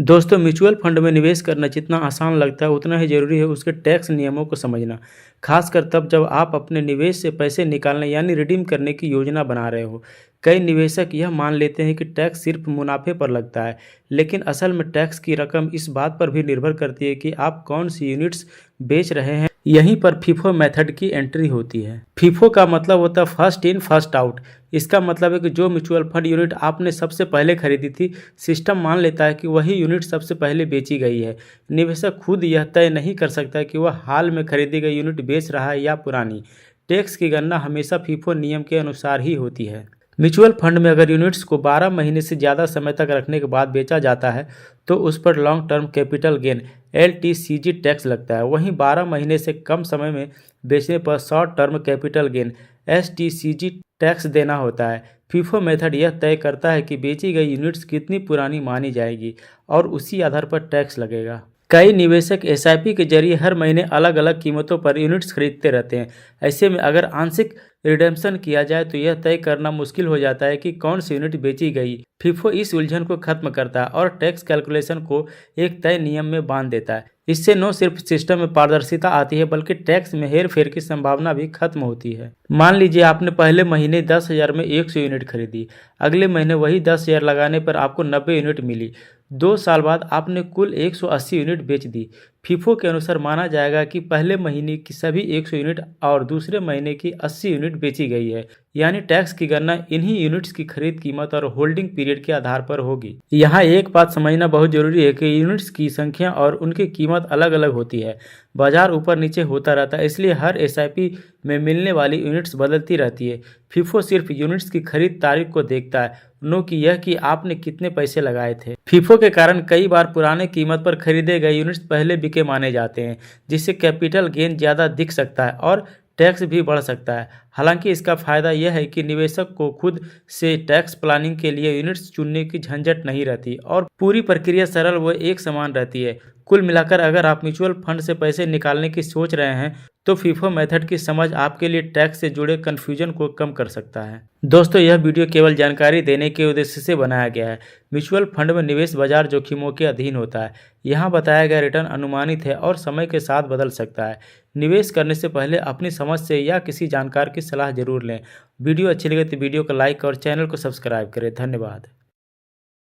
दोस्तों, mutual fund में निवेश करना जितना आसान लगता है उतना ही ज़रूरी है उसके टैक्स नियमों को समझना। खासकर तब जब आप अपने निवेश से पैसे निकालने यानी रिडीम करने की योजना बना रहे हो। कई निवेशक यह मान लेते हैं कि टैक्स सिर्फ मुनाफे पर लगता है, लेकिन असल में टैक्स की रकम इस बात पर भी निर्भर करती है कि आप कौन सी यूनिट्स बेच रहे हैं। यहीं पर फीफो मेथड की एंट्री होती है। फीफो का मतलब होता है फर्स्ट इन फर्स्ट आउट। इसका मतलब है कि जो म्यूचुअल फंड यूनिट आपने सबसे पहले खरीदी थी, सिस्टम मान लेता है कि वही यूनिट सबसे पहले बेची गई है। निवेशक खुद यह तय नहीं कर सकता कि वह हाल में खरीदी गई यूनिट बेच रहा है या पुरानी। टैक्स की गणना हमेशा फीफो नियम के अनुसार ही होती है। म्यूचुअल फंड में अगर यूनिट्स को 12 महीने से ज़्यादा समय तक रखने के बाद बेचा जाता है तो उस पर long term capital gain LTCG tax लगता है। वहीं 12 महीने से कम समय में बेचने पर short term capital gain STCG tax देना होता है। फीफो मेथड यह तय करता है कि बेची गई यूनिट्स कितनी पुरानी मानी जाएगी और उसी आधार पर टैक्स लगेगा। कई निवेशक SIP के जरिए हर महीने अलग अलग कीमतों पर यूनिट्स खरीदते रहते हैं। ऐसे में अगर आंशिक रिडेम्पशन किया जाए तो यह तय करना मुश्किल हो जाता है कि कौन सी यूनिट बेची गई। फीफो इस उलझन को खत्म करता है और टैक्स कैलकुलेशन को एक तय नियम में बांध देता है। इससे न सिर्फ सिस्टम में पारदर्शिता आती है बल्कि टैक्स में हेर फेर की संभावना भी खत्म होती है। मान लीजिए आपने पहले महीने 10,000 में 100 यूनिट खरीदी। अगले महीने वही 10,000 लगाने पर आपको 90 यूनिट मिली। 2 साल बाद आपने कुल 180 यूनिट बेच दी। फीफो के अनुसार माना जाएगा कि पहले महीने की सभी 100 यूनिट और दूसरे महीने की 80 यूनिट बेची गई है। यानी टैक्स की गणना इन्हीं यूनिट्स की खरीद कीमत और होल्डिंग पीरियड के आधार पर होगी। यहाँ एक बात समझना बहुत जरूरी है कि यूनिट्स की संख्या और उनकी कीमत अलग अलग होती है। बाजार ऊपर नीचे होता रहता है, इसलिए हर SIP में मिलने वाली यूनिट्स बदलती रहती है। फीफो सिर्फ यूनिट्स की खरीद तारीख को देखता है, नो कि यह कि आपने कितने पैसे लगाए थे। फीफो के कारण कई बार पुराने कीमत पर खरीदे गए यूनिट्स पहले बिके माने जाते हैं, जिससे कैपिटल गेन ज़्यादा दिख सकता है और टैक्स भी बढ़ सकता है। हालांकि इसका फायदा यह है कि निवेशक को खुद से टैक्स प्लानिंग के लिए यूनिट्स चुनने की झंझट नहीं रहती और पूरी प्रक्रिया सरल व एक समान रहती है। कुल मिलाकर अगर आप म्यूचुअल फंड से पैसे निकालने की सोच रहे हैं तो फीफो मेथड की समझ आपके लिए टैक्स से जुड़े कन्फ्यूजन को कम कर सकता है। दोस्तों, यह वीडियो केवल जानकारी देने के उद्देश्य से बनाया गया है। म्यूचुअल फंड में निवेश बाजार जोखिमों के अधीन होता है। यहाँ बताया गया रिटर्न अनुमानित है और समय के साथ बदल सकता है। निवेश करने से पहले अपनी समझ से या किसी जानकार की सलाह जरूर लें। वीडियो अच्छी लगे तो वीडियो को लाइक और चैनल को सब्सक्राइब करें। धन्यवाद।